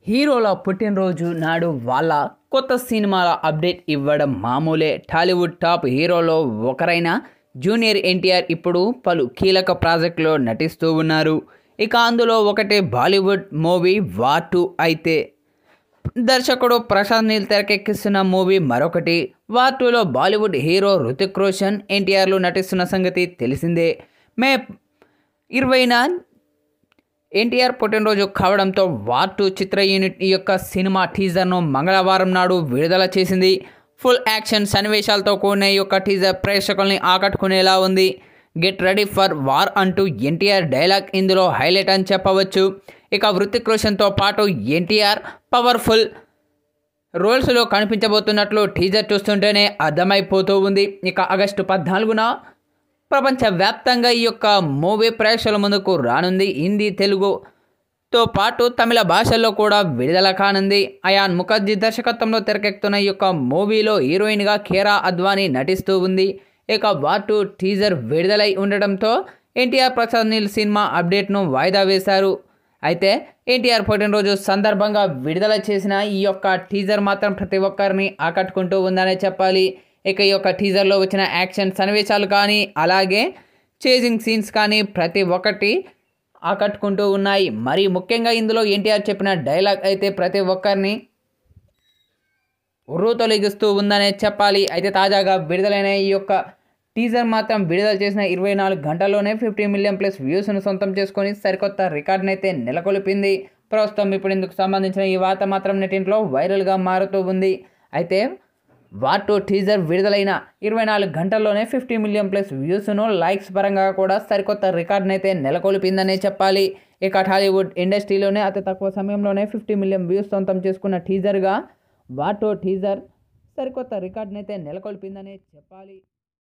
హీరోల పుట్టినరోజు నాడు వాళ్ళ కొత్త సినిమాల అప్డేట్ ఇవ్వడం మామూలే. టాలీవుడ్ టాప్ హీరోలో ఒకరైన జూనియర్ ఎన్టీఆర్ ఇప్పుడు పలు కీలక ప్రాజెక్టులో నటిస్తూ ఉన్నారు. ఇక అందులో ఒకటి బాలీవుడ్ మూవీ వార్ 2 అయితే దర్శకుడు ప్రశాంత్ నీల్ తెరకెక్కిస్తున్న మూవీ మరొకటి. వార్ 2లో బాలీవుడ్ హీరో హృతిక్ రోషన్, ఎన్టీఆర్లు నటిస్తున్న సంగతి తెలిసిందే. మే 20న ఎన్టీఆర్ పుట్టినరోజు కావడంతో వార్ 2 చిత్ర యూనిట్ యొక్క సినిమా టీజర్ను మంగళవారం నాడు విడుదల చేసింది. ఫుల్ యాక్షన్ సన్నివేశాలతో కూడిన ఈ యొక్క టీజర్ ప్రేక్షకుల్ని ఆకట్టుకునేలా ఉంది. గెట్ రెడీ ఫర్ వార్ అంటూ ఎన్టీఆర్ డైలాగ్ ఇందులో హైలైట్ అని చెప్పవచ్చు. ఇక హృతిక్ రోషన్తో పాటు ఎన్టీఆర్ పవర్ఫుల్ రోల్స్లో కనిపించబోతున్నట్లు టీజర్ చూస్తుంటేనే అర్థమైపోతూ ఉంది. ఇక ఆగస్టు 14న ప్రపంచవ్యాప్తంగా ఈ యొక్క మూవీ ప్రేక్షకుల ముందుకు రానుంది. హిందీ, తెలుగుతో పాటు తమిళ భాషల్లో కూడా విడుదల కానుంది. అయాన్ ముఖర్జీ దర్శకత్వంలో తెరకెక్కుతున్న ఈ యొక్క మూవీలో హీరోయిన్గా కియారా అద్వానీ నటిస్తూ ఉంది. ఇక వార్ 2 టీజర్ విడుదలై ఉండటంతో ఎన్టీఆర్ ప్రశాంత్ నీల్ సినిమా అప్డేట్ను వాయిదా వేశారు. అయితే ఎన్టీఆర్ పుట్టినరోజు సందర్భంగా విడుదల చేసిన ఈ యొక్క టీజర్ మాత్రం ప్రతి ఒక్కరిని ఆకట్టుకుంటూ ఉందనే చెప్పాలి. ఇక ఈ యొక్క టీజర్లో వచ్చిన యాక్షన్ సన్నివేశాలు కానీ అలాగే చేజింగ్ సీన్స్ కానీ ప్రతి ఒక్కటి ఆకట్టుకుంటూ ఉన్నాయి. మరి ముఖ్యంగా ఇందులో ఎన్టీఆర్ చెప్పిన డైలాగ్ అయితే ప్రతి ఒక్కరిని ఉర్రూతొలగిస్తూ ఉందనే చెప్పాలి. అయితే తాజాగా విడుదలైన ఈ యొక్క టీజర్ మాత్రం విడుదల చేసిన 24 గంటల్లోనే 50 మిలియన్ ప్లస్ వ్యూస్ను సొంతం చేసుకొని సరికొత్త రికార్డును అయితే నెలకొల్పింది. ప్రస్తుతం ఇప్పుడు ఇందుకు సంబంధించిన ఈ వార్త మాత్రం నెట్టింట్లో వైరల్గా మారుతూ ఉంది. అయితే వార్ 2 టీజర్ విడుదలైన 24 గంటల్లోనే 50 మిలియన్ ప్లస్ వ్యూస్ను లైక్స్ పరంగా కూడా సరికొత్త రికార్డును అయితే నెలకొల్పిందనే చెప్పాలి. ఇక టాలీవుడ్ ఇండస్ట్రీలోనే అతి తక్కువ సమయంలోనే 50 మిలియన్ వ్యూస్ సొంతం చేసుకున్న టీజర్గా వార్ 2 టీజర్ సరికొత్త రికార్డును అయితే నెలకొల్పిందనే చెప్పాలి.